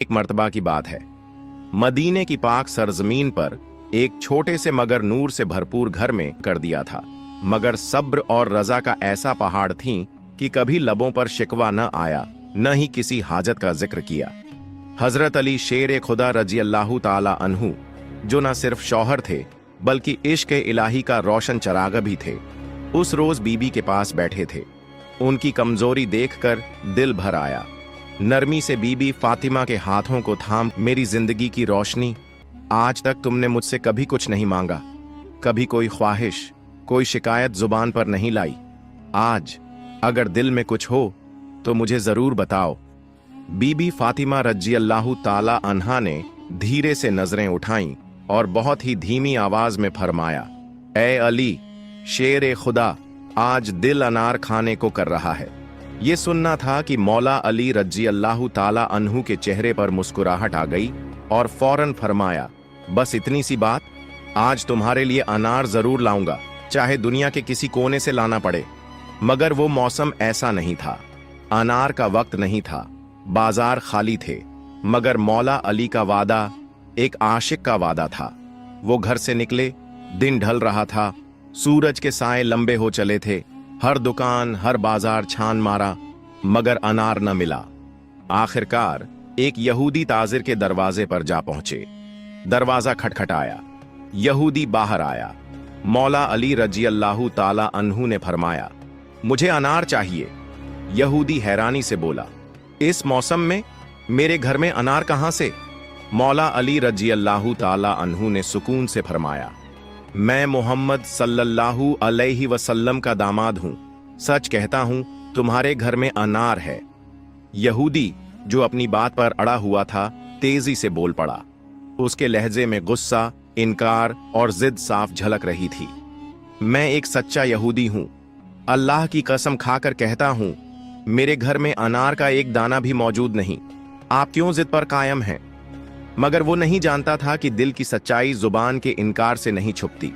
एक मर्तबा की बात है। मदीने की पाक सरजमीन पर एक छोटे से मगर नूर से भरपूर घर में कर दिया था। मगर सब्र और रजा का ऐसा पहाड़ थी कि कभी लबों पर शिकवा न आया, न ही किसी हाजत का जिक्र किया। हजरत अली शेर खुदा रजी अल्लाह ताला अन्हु, जो न सिर्फ शौहर थे बल्कि इश्क इलाही का रोशन चराग भी थे, उस रोज बीबी के पास बैठे थे। उनकी कमजोरी देखकर दिल भर आया। नरमी से बीबी फातिमा के हाथों को थाम, मेरी जिंदगी की रोशनी, आज तक तुमने मुझसे कभी कुछ नहीं मांगा, कभी कोई ख्वाहिश, कोई शिकायत जुबान पर नहीं लाई। आज अगर दिल में कुछ हो तो मुझे जरूर बताओ। बीबी फातिमा रजी अल्लाह ताला अन्हा ने धीरे से नजरें उठाईं और बहुत ही धीमी आवाज में फरमाया, ए अली शेर खुदा, आज दिल अनार खाने को कर रहा है। ये सुनना था कि मौला अली रजी अल्लाह ताला अन्हु के चेहरे पर मुस्कुराहट आ गई और फौरन फरमाया, बस इतनी सी बात, आज तुम्हारे लिए अनार जरूर लाऊंगा, चाहे दुनिया के किसी कोने से लाना पड़े। मगर वो मौसम ऐसा नहीं था, अनार का वक्त नहीं था, बाजार खाली थे। मगर मौला अली का वादा एक आशिक का वादा था। वो घर से निकले, दिन ढल रहा था, सूरज के साए लंबे हो चले थे। हर दुकान, हर बाजार छान मारा, मगर अनार न मिला। आखिरकार एक यहूदी ताजिर के दरवाजे पर जा पहुंचे। दरवाजा खटखटाया, यहूदी बाहर आया। मौला अली रजी अल्लाह ताला अन्हु ने फरमाया, मुझे अनार चाहिए। यहूदी हैरानी से बोला, इस मौसम में मेरे घर में अनार कहां से? मौला अली रजी अल्लाह ताला अन्हु ने सुकून से फरमाया, मैं मोहम्मद सल्लल्लाहु अलैहि वसल्लम का दामाद हूं, सच कहता हूं तुम्हारे घर में अनार है। यहूदी जो अपनी बात पर अड़ा हुआ था, तेजी से बोल पड़ा। उसके लहजे में गुस्सा, इनकार और जिद साफ झलक रही थी। मैं एक सच्चा यहूदी हूं, अल्लाह की कसम खाकर कहता हूं, मेरे घर में अनार का एक दाना भी मौजूद नहीं। आप क्यों जिद पर कायम हैं? मगर वो नहीं जानता था कि दिल की सच्चाई जुबान के इनकार से नहीं छुपती।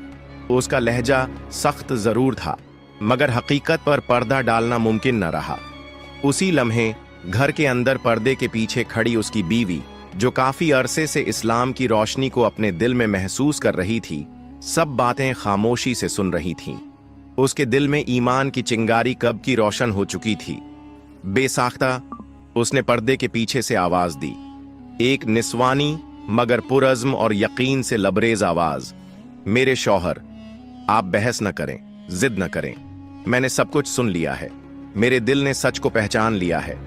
उसका लहजा सख्त जरूर था, मगर हकीकत पर पर्दा डालना मुमकिन न रहा। उसी लम्हे घर के अंदर पर्दे के पीछे खड़ी उसकी बीवी, जो काफी अरसे से इस्लाम की रोशनी को अपने दिल में महसूस कर रही थी, सब बातें खामोशी से सुन रही थीं। उसके दिल में ईमान की चिंगारी कब की रोशन हो चुकी थी। बेसाख्ता उसने पर्दे के पीछे से आवाज दी, एक निस्वानी मगर पुरज़्म और यकीन से लबरेज आवाज, मेरे शौहर, आप बहस न करें, जिद न करें, मैंने सब कुछ सुन लिया है। मेरे दिल ने सच को पहचान लिया है।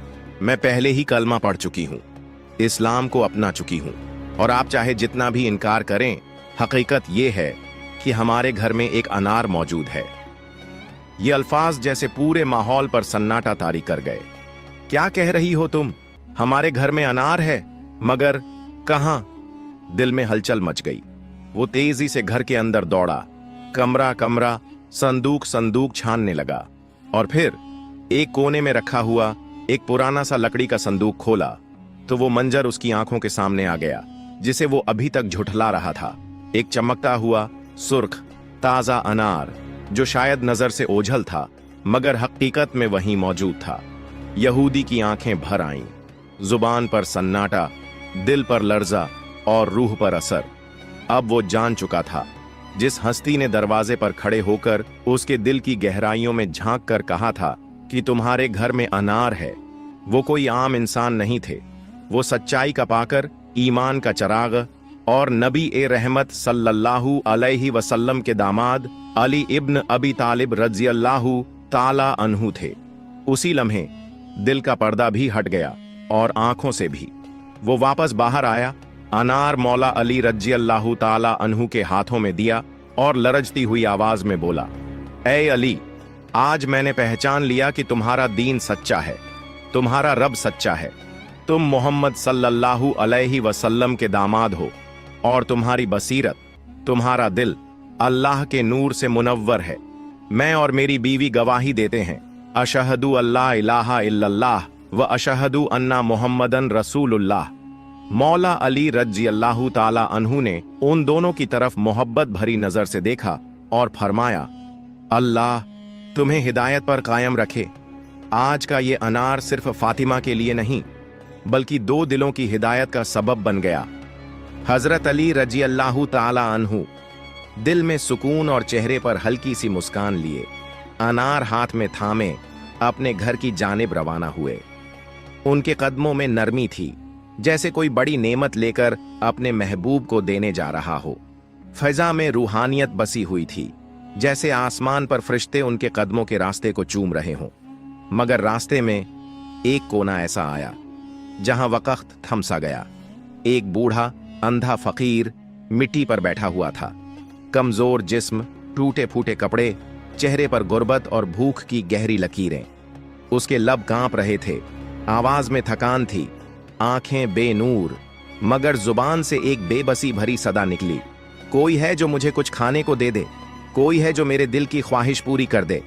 मैं पहले ही कलमा पढ़ चुकी हूं, इस्लाम को अपना चुकी हूं, और आप चाहे जितना भी इनकार करें, हकीकत यह है कि हमारे घर में एक अनार मौजूद है। ये अल्फाज जैसे पूरे माहौल पर सन्नाटा तारी कर गए। क्या कह रही हो तुम? हमारे घर में अनार है? मगर कहां? दिल में हलचल मच गई। वो तेजी से घर के अंदर दौड़ा, कमरा कमरा, संदूक संदूक छानने लगा, और फिर एक कोने में रखा हुआ एक पुराना सा लकड़ी का संदूक खोला तो वो मंजर उसकी आंखों के सामने आ गया जिसे वो अभी तक झुठला रहा था। एक चमकता हुआ सुर्ख ताजा अनार, जो शायद नजर से ओझल था मगर हकीकत में वहीं मौजूद था। यहूदी की आंखें भर आईं, जुबान पर सन्नाटा, दिल पर लर्जा और रूह पर असर। अब वो जान चुका था, जिस हस्ती ने दरवाजे पर खड़े होकर उसके दिल की गहराइयों में झांक कर कहा था कि तुम्हारे घर में अनार है, वो कोई आम इंसान नहीं थे। वो सच्चाई का पाकर, ईमान का चराग और नबी ए रहमत सल्लल्लाहु अलैहि वसल्लम के दामाद अली इब्न अबी तालिब रजी अल्लाहु ताला अन्हु थे। उसी लम्हे दिल का पर्दा भी हट गया और आंखों से भी। वो वापस बाहर आया, अनार मौला अली रजी अल्लाहु ताला अन्हु के हाथों में दिया और लरजती हुई आवाज में बोला, ए अली, आज मैंने पहचान लिया कि तुम्हारा दीन सच्चा है, तुम्हारा रब सच्चा है। तुम मोहम्मद सल्लल्लाहु अलैहि वसल्लम के दामाद हो और तुम्हारी बसीरत, तुम्हारा दिल अल्लाह के नूर से मुनव्वर है। मैं और मेरी बीवी गवाही देते हैं, अशहदु अल्ला इलाहा इल्लल्लाह व अशहदु अन्ना मुहम्मदन रसूलुल्लाह। मौला अली रजी अल्लाह ताला अन्हु ने उन दोनों की तरफ मोहब्बत भरी नजर से देखा और फरमाया, अल्लाह तुम्हें हिदायत पर कायम रखे। आज का ये अनार सिर्फ फातिमा के लिए नहीं बल्कि दो दिलों की हिदायत का सबब बन गया। हजरत अली रजी अल्लाह ताला अन्हु दिल में सुकून और चेहरे पर हल्की सी मुस्कान लिए अनार हाथ में थामे अपने घर की जानिब रवाना हुए। उनके कदमों में नरमी थी, जैसे कोई बड़ी नेमत लेकर अपने महबूब को देने जा रहा हो। फिजा में रूहानियत बसी हुई थी, जैसे आसमान पर फरिश्ते उनके कदमों के रास्ते को चूम रहे हों। मगर रास्ते में एक कोना ऐसा आया जहां वक्त थम सा गया। एक बूढ़ा अंधा फकीर मिट्टी पर बैठा हुआ था। कमजोर जिस्म, टूटे फूटे कपड़े, चेहरे पर गुर्बत और भूख की गहरी लकीरें। उसके लब कांप रहे थे, आवाज में थकान थी, आंखें बेनूर, मगर जुबान से एक बेबसी भरी सदा निकली, कोई है जो मुझे कुछ खाने को दे दे, कोई है जो मेरे दिल की ख्वाहिश पूरी कर दे।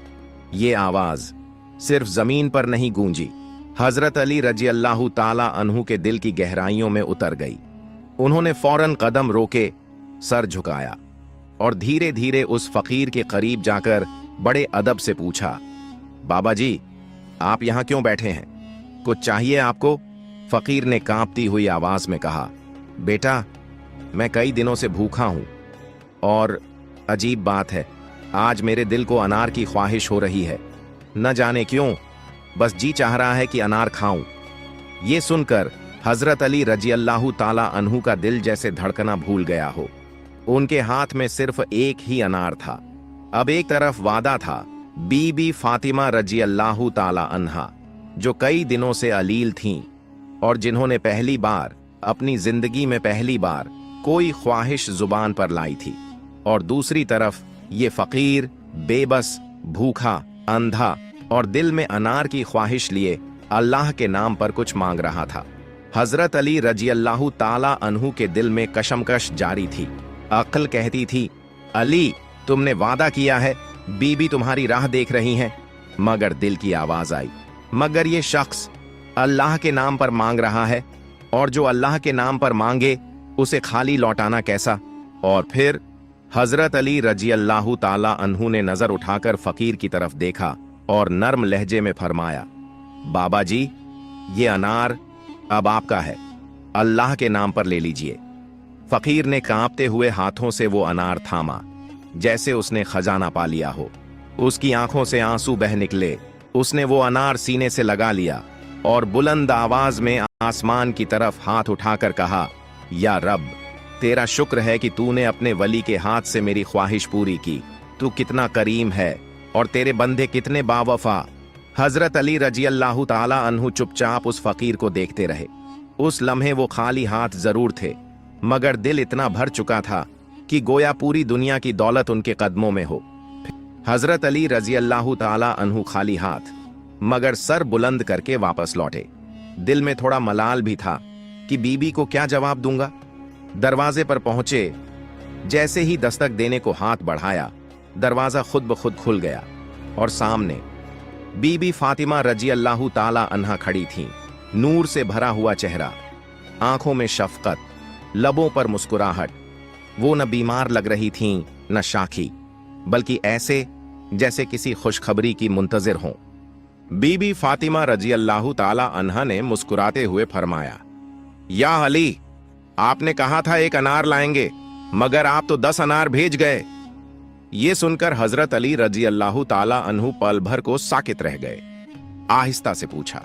ये आवाज सिर्फ जमीन पर नहीं गूंजी, हजरत अली रजी अल्लाह ताला अन्हु के दिल की गहराइयों में उतर गई। उन्होंने फौरन कदम रोके, सर झुकाया और धीरे धीरे उस फकीर के करीब जाकर बड़े अदब से पूछा, बाबा जी, आप यहां क्यों बैठे हैं? कुछ चाहिए आपको? फकीर ने कांपती हुई आवाज में कहा, बेटा, मैं कई दिनों से भूखा हूं और अजीब बात है, आज मेरे दिल को अनार की ख्वाहिश हो रही है। न जाने क्यों, बस जी चाह रहा है कि अनार खाऊं। ये सुनकर हजरत अली रजी अल्लाह ताला अन्हु का दिल जैसे धड़कना भूल गया हो। उनके हाथ में सिर्फ एक ही अनार था। अब एक तरफ वादा था बीबी फातिमा रजी अल्लाह ताला अन्हा, जो कई दिनों से अलील थीं और जिन्होंने पहली बार अपनी जिंदगी में पहली बार कोई ख्वाहिश जुबान पर लाई थी, और दूसरी तरफ ये फकीर बेबस, भूखा, अंधा और दिल में अनार की ख्वाहिश लिए अल्लाह के नाम पर कुछ मांग रहा था। हजरत अली रजी अल्लाह ताला अन्हु के दिल में कशमकश जारी थी। अक्ल कहती थी, अली, तुमने वादा किया है, बीबी तुम्हारी राह देख रही हैं। मगर दिल की आवाज आई, मगर ये शख्स अल्लाह के नाम पर मांग रहा है, और जो अल्लाह के नाम पर मांगे उसे खाली लौटाना कैसा? और फिर हजरत अली रजी अल्लाह ताला अन्हु ने नजर उठाकर फकीर की तरफ देखा और नर्म लहजे में फरमाया, बाबा जी, ये अनार अब आपका है, अल्लाह के नाम पर ले लीजिए। फकीर ने कांपते हुए हाथों से वो अनार थामा, जैसे उसने खजाना पा लिया हो। उसकी आंखों से आंसू बह निकले। उसने वो अनार सीने से लगा लिया और बुलंद आवाज में आसमान की तरफ हाथ उठाकर कहा, या रब, तेरा शुक्र है कि तूने अपने वली के हाथ से मेरी ख्वाहिश पूरी की। तू कितना करीम है और तेरे बंदे कितने बावफा। हजरत अली रजी अल्लाह ताला अन्हु चुपचाप उस फकीर को देखते रहे। उस लम्हे वो खाली हाथ जरूर थे, मगर दिल इतना भर चुका था कि गोया पूरी दुनिया की दौलत उनके कदमों में हो। हजरत अली रजी अल्लाह ताला अन्हु खाली हाथ मगर सर बुलंद करके वापस लौटे। दिल में थोड़ा मलाल भी था कि बीबी को क्या जवाब दूंगा। दरवाजे पर पहुंचे, जैसे ही दस्तक देने को हाथ बढ़ाया, दरवाजा खुद ब खुद खुल गया और सामने बीबी फातिमा रजी अल्लाह ताला अन्हा खड़ी थीं। नूर से भरा हुआ चेहरा, आंखों में शफकत, लबों पर मुस्कुराहट। वो न बीमार लग रही थीं न शाखी, बल्कि ऐसे जैसे किसी खुशखबरी की मुंतजिर हों। बीबी फातिमा रजी अल्लाह ताला अन्हा ने मुस्कुराते हुए फरमाया, या अली, आपने कहा था एक अनार लाएंगे, मगर आप तो 10 अनार भेज गए। ये सुनकर हजरत अली रजी अल्लाह ताला अन्हु पल भर को साकित रह गए। आहिस्ता से पूछा,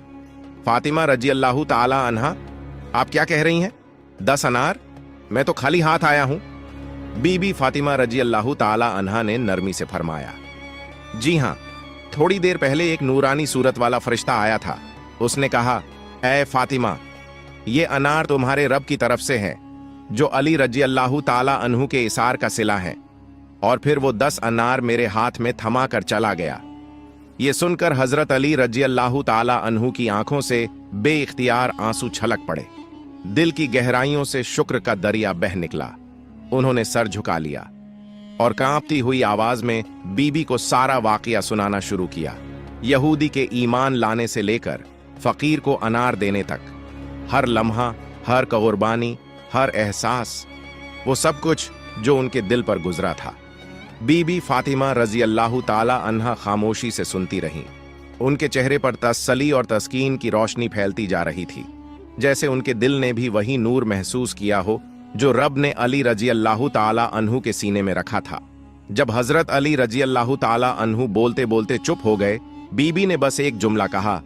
फातिमा रजी अल्लाह ताला अन्हा, आप क्या कह रही हैं? 10 अनार? मैं तो खाली हाथ आया हूं। बीबी फातिमा रजी अल्लाह ताला अन्हा ने नरमी से फरमाया, जी हां, थोड़ी देर पहले एक नूरानी सूरत वाला फरिश्ता आया था। उसने कहा, ऐ फातिमा, ये अनार तुम्हारे रब की तरफ से हैं, जो अली रजी अल्लाह ताला अन्हु के इसार का सिला है। और फिर वो 10 अनार मेरे हाथ में थमा कर चला गया। ये सुनकर हजरत अली रजी अल्लाह ताला अन्हु की आंखों से बेइख्तियार आंसू छलक पड़े। दिल की गहराइयों से शुक्र का दरिया बह निकला। उन्होंने सर झुका लिया और कांपती हुई आवाज में बीबी को सारा वाकया सुनाना शुरू किया। यहूदी के ईमान लाने से लेकर फकीर को अनार देने तक, हर लम्हा, हर कुर्बानी, हर एहसास, वो सब कुछ जो उनके दिल पर गुजरा था। बीबी फातिमा रजी अल्लाह ताला अन्हा खामोशी से सुनती रहीं। उनके चेहरे पर तसल्ली और तस्कीन की रोशनी फैलती जा रही थी। जैसे उनके दिल ने भी वही नूर महसूस किया हो जो रब ने अली रजी अल्लाह ताला अन्हु के सीने में रखा था। जब हजरत अली रजी अल्लाह ताला अन्हु बोलते बोलते चुप हो गए, बीबी ने बस एक जुमला कहा,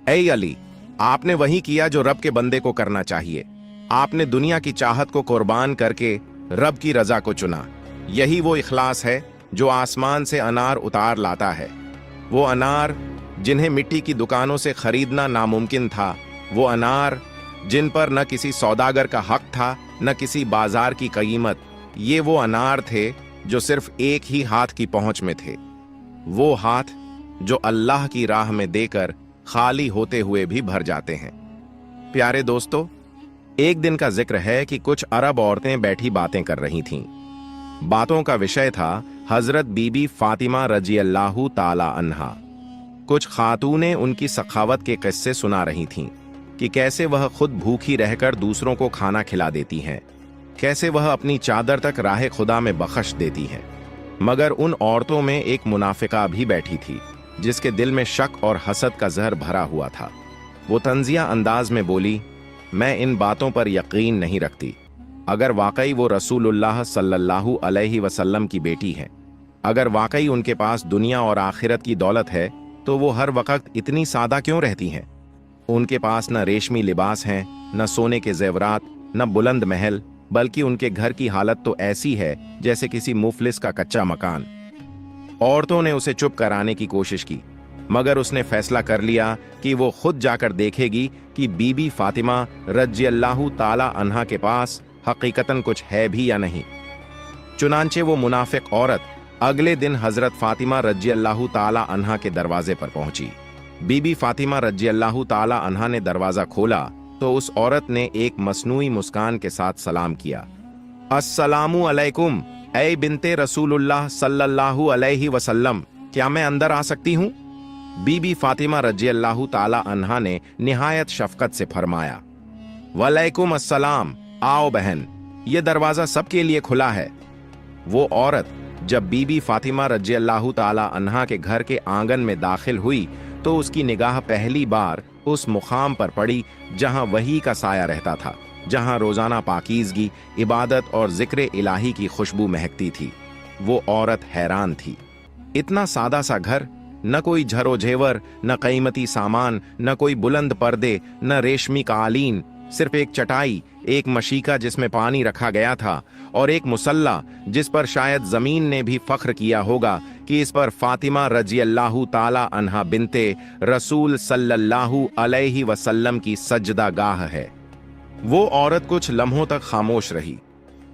ऐ अली, आपने वही किया जो रब के बंदे को करना चाहिए। आपने दुनिया की चाहत को कुर्बान करके रब की रजा को चुना। यही वो इखलास है जो आसमान से अनार उतार लाता है। वो अनार जिन्हें मिट्टी की दुकानों से खरीदना नामुमकिन था, वो अनार जिन पर न किसी सौदागर का हक था न किसी बाजार की कीमत, ये वो अनार थे जो सिर्फ एक ही हाथ की पहुंच में थे। वो हाथ जो अल्लाह की राह में देकर खाली होते हुए भी भर जाते हैं। प्यारे दोस्तों, एक दिन का जिक्र है कि कुछ अरब औरतें बैठी बातें कर रही थीं। बातों का विषय था हजरत बीबी फातिमा रजी अल्लाह ताला अन्हा। कुछ खातूनें उनकी सखावत के किस्से सुना रही थीं कि कैसे वह खुद भूखी रहकर दूसरों को खाना खिला देती हैं, कैसे वह अपनी चादर तक राह खुदा में बख्श देती हैं। मगर उन औरतों में एक मुनाफिका भी बैठी थी जिसके दिल में शक और हसद का जहर भरा हुआ था। वो तंजिया अंदाज में बोली, मैं इन बातों पर यकीन नहीं रखती। अगर वाकई वो रसूलुल्लाह सल्लल्लाहु अलैहि वसल्लम की बेटी है, अगर वाकई उनके पास दुनिया और आखिरत की दौलत है, तो वो हर वक्त इतनी सादा क्यों रहती हैं? उनके पास न रेशमी लिबास हैं, न सोने के जेवरात, न बुलंद महल, बल्कि उनके घर की हालत तो ऐसी है जैसे किसी मुफलिस का कच्चा मकान। औरतों ने उसे चुप कराने की कोशिश की, मगर उसने फैसला कर लिया कि वो खुद जाकर देखेगी कि बीबी फातिमा रजी अल्लाह ताला अन्हा के पास हकीकतन कुछ है भी या नहीं। चुनांचे वो मुनाफिक औरत अगले दिन हजरत फातिमा रजी अल्लाह ताला अन्हा के दरवाजे पर पहुंची। बीबी फातिमा रजी अल्लाह ताला अन्हा ने दरवाजा खोला तो उस औरत ने एक मसनूई मुस्कान के साथ सलाम किया, अस्सलामु अलैकुम ऐ बिनते रसूलुल्लाह सल्लल्लाहु अलैहि वसल्लम, क्या मैं अंदर आ सकती हूँ? बीबी फातिमा रजी अल्लाह ताला अन्हा ने निहायत शफकत से फरमाया, वालेकुम अस्सलाम, आओ बहन, ये दरवाजा सबके लिए खुला है। वो औरत जब बीबी फातिमा रजी अल्लाह ताला अन्हा के घर के आंगन में दाखिल हुई तो उसकी निगाह पहली बार उस मुकाम पर पड़ी जहां वही का साया रहता था, जहां रोजाना पाकीज़गी, इबादत और जिक्र इलाही की खुशबू महकती थी। वो औरत हैरान थी। इतना सादा सा घर, न कोई झरो झेवर, न कीमती सामान, न कोई बुलंद पर्दे, न रेशमी कालीन, सिर्फ एक चटाई, एक मशीका जिसमें पानी रखा गया था और एक मुसल्ला जिस पर शायद जमीन ने भी फख्र किया होगा कि इस पर फातिमा रजी अल्लाह ताला अन्हा बिनते रसूल सल्लल्लाहु अलैहि वसल्लम की सजदा गाह है। वो औरत कुछ लम्हों तक खामोश रही।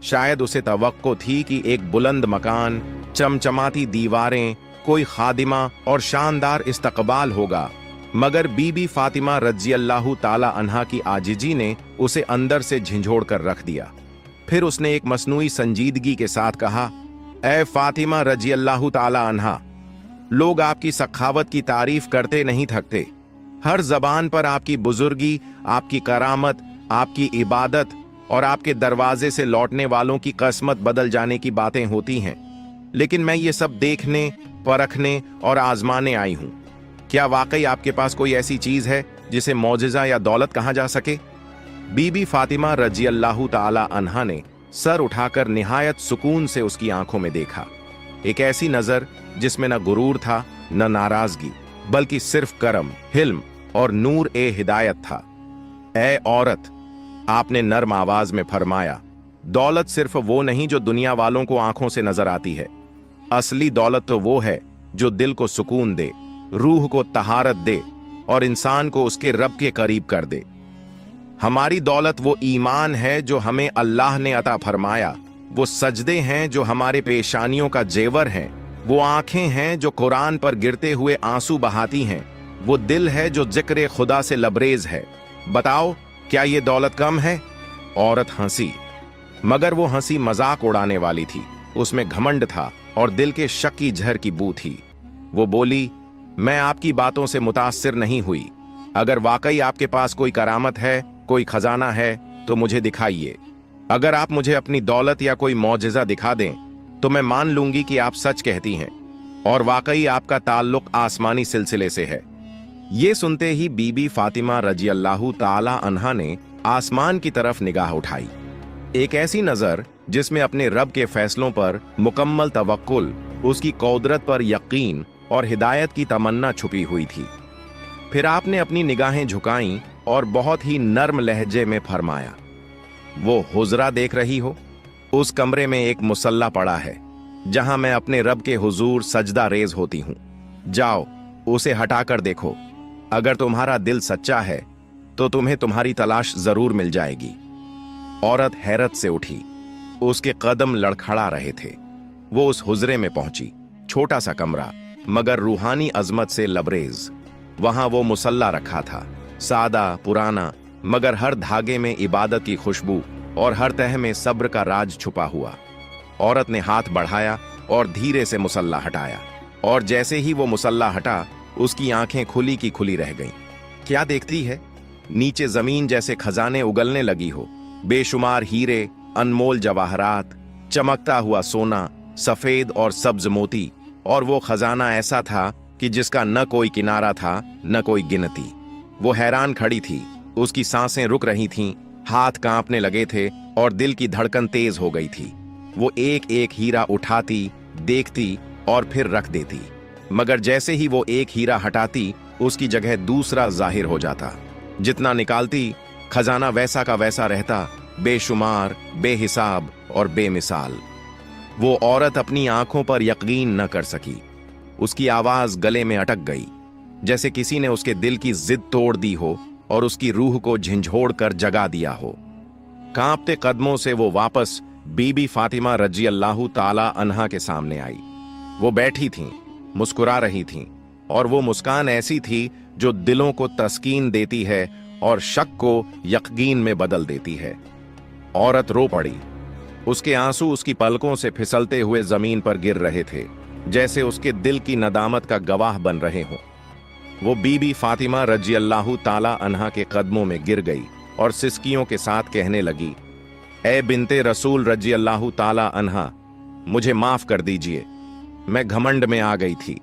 शायद उसे तवक्को थी कि एक बुलंद मकान, चमचमाती दीवारें, कोई खादिमा और शानदार इस्तकबाल होगा, मगर बीबी फातिमा रजी अल्लाह ताला अन्हा की आजिजी ने उसे अंदर से झिंझोड़ कर रख दिया। फिर उसने एक मसनूई संजीदगी के साथ कहा, ऐ फातिमा रजी अल्लाह ताला अन्हा, लोग आपकी सखावत की तारीफ करते नहीं थकते। हर जबान पर आपकी बुजुर्गी, आपकी करामत, आपकी इबादत और आपके दरवाजे से लौटने वालों की किस्मत बदल जाने की बातें होती हैं, लेकिन मैं ये सब देखने, परखने और आजमाने आई हूं। क्या वाकई आपके पास कोई ऐसी चीज है जिसे मौजिजा या दौलत कहा जा सके? बीबी फातिमा रजी अल्लाह ताला अन्हा ने सर उठाकर निहायत सुकून से उसकी आंखों में देखा, एक ऐसी नजर जिसमें न गुरूर था न नाराजगी, बल्कि सिर्फ करम, हिल्म और नूर ए हिदायत था। ऐ औरत, आपने नर्म आवाज में फरमाया, दौलत सिर्फ वो नहीं जो दुनिया वालों को आंखों से नजर आती है। असली दौलत तो वो है जो दिल को सुकून दे, रूह को तहारत दे और इंसान को उसके रब के करीब कर दे। हमारी दौलत वो ईमान है जो हमें अल्लाह ने अता फरमाया, वो सजदे हैं जो हमारे पेशानियों का जेवर हैं, वो आंखें हैं जो कुरान पर गिरते हुए आंसू बहाती हैं, वो दिल है जो जिक्र खुदा से लबरेज है। बताओ, क्या ये दौलत कम है? औरत हंसी, मगर वो हंसी मजाक उड़ाने वाली थी। उसमें घमंड था और दिल के शक की जहर की बू थी। वो बोली, मैं आपकी बातों से मुतासिर नहीं हुई। अगर वाकई आपके पास कोई करामत है, कोई खजाना है, तो मुझे दिखाइए। अगर आप मुझे अपनी दौलत या कोई मौजिजा दिखा दें तो मैं मान लूंगी कि आप सच कहती हैं और वाकई आपका ताल्लुक आसमानी सिलसिले से है। ये सुनते ही बीबी फातिमा रजी अल्लाह ताला अन्हा ने आसमान की तरफ निगाह उठाई। एक ऐसी नजर जिसमें अपने रब के फैसलों पर मुकम्मल तवक्कुल, उसकी कुदरत पर यकीन और हिदायत की तमन्ना छुपी हुई थी। फिर आपने अपनी निगाहें झुकाईं और बहुत ही नर्म लहजे में फरमाया, वो हुजरा देख रही हो? उस कमरे में एक मुसल्ला पड़ा है जहां मैं अपने रब के हुजूर सजदा रेज होती हूं। जाओ उसे हटाकर देखो। अगर तुम्हारा दिल सच्चा है तो तुम्हें तुम्हारी तलाश जरूर मिल जाएगी। औरत हैरत से उठी। उसके कदम लड़खड़ा रहे थे। वो उस हुजरे में पहुंची। छोटा सा कमरा मगर रूहानी अजमत से लबरेज। वहां वो मुसल्ला रखा था, सादा पुराना, मगर हर धागे में इबादत की खुशबू और हर तह में सब्र का राज छुपा हुआ। औरत ने हाथ बढ़ाया और धीरे से मुसल्ला हटाया, और जैसे ही वो मुसल्ला हटा उसकी आंखें खुली की खुली रह गईं। क्या देखती है? नीचे जमीन जैसे खजाने उगलने लगी हो। बेशुमार हीरे, अनमोल जवाहरात, चमकता हुआ सोना, सफेद और सब्ज मोती, और वो खजाना ऐसा था कि जिसका न कोई किनारा था न कोई गिनती। वो हैरान खड़ी थी। उसकी सांसें रुक रही थीं, हाथ कांपने लगे थे और दिल की धड़कन तेज हो गई थी। वो एक एक हीरा उठाती, देखती और फिर रख देती, मगर जैसे ही वो एक हीरा हटाती उसकी जगह दूसरा जाहिर हो जाता। जितना निकालती खजाना वैसा का वैसा रहता, बेशुमार, बेहिसाब और बेमिसाल। वो औरत अपनी आंखों पर यकीन न कर सकी। उसकी आवाज गले में अटक गई, जैसे किसी ने उसके दिल की जिद तोड़ दी हो और उसकी रूह को झंझोड़ कर जगा दिया हो। कांपते कदमों से वो वापस बीबी फातिमा रजी अल्लाह ताला अन्हा के सामने आई। वो बैठी थीं, मुस्कुरा रही थीं, और वो मुस्कान ऐसी थी जो दिलों को तस्कीन देती है और शक को यकीन में बदल देती है। औरत रो पड़ी। उसके आंसू उसकी पलकों से फिसलते हुए जमीन पर गिर रहे थे, जैसे उसके दिल की नदामत का गवाह बन रहे हों। वो बीबी फातिमा रजी अल्लाह ताला अन्हा के कदमों में गिर गई और सिसकियों के साथ कहने लगी, ए बिनते रसूल रजी अल्लाह ताला अन्हा, मुझे माफ कर दीजिए। मैं घमंड में आ गई थी।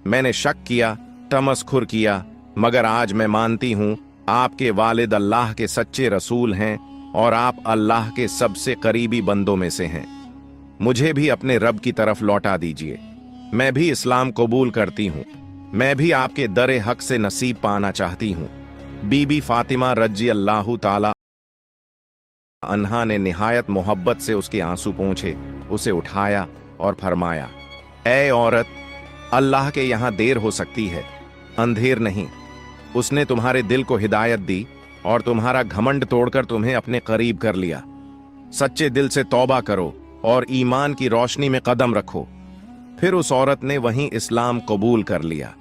मैंने शक किया, तमस्खुर किया, मगर आज मैं मानती हूं आपके वालिद अल्लाह के सच्चे रसूल हैं और आप अल्लाह के सबसे करीबी बंदों में से हैं। मुझे भी अपने रब की तरफ लौटा दीजिए। मैं भी इस्लाम कबूल करती हूं। मैं भी आपके दरे हक से नसीब पाना चाहती हूं। बीबी फातिमा रजी अल्लाह ताला अन्हा ने निहायत मोहब्बत से उसके आंसू पोंछे, उसे उठाया और फरमाया, ऐ औरत, अल्लाह के यहां देर हो सकती है, अंधेर नहीं। उसने तुम्हारे दिल को हिदायत दी और तुम्हारा घमंड तोड़कर तुम्हें अपने करीब कर लिया। सच्चे दिल से तौबा करो और ईमान की रोशनी में कदम रखो। फिर उस औरत ने वहीं इस्लाम कबूल कर लिया।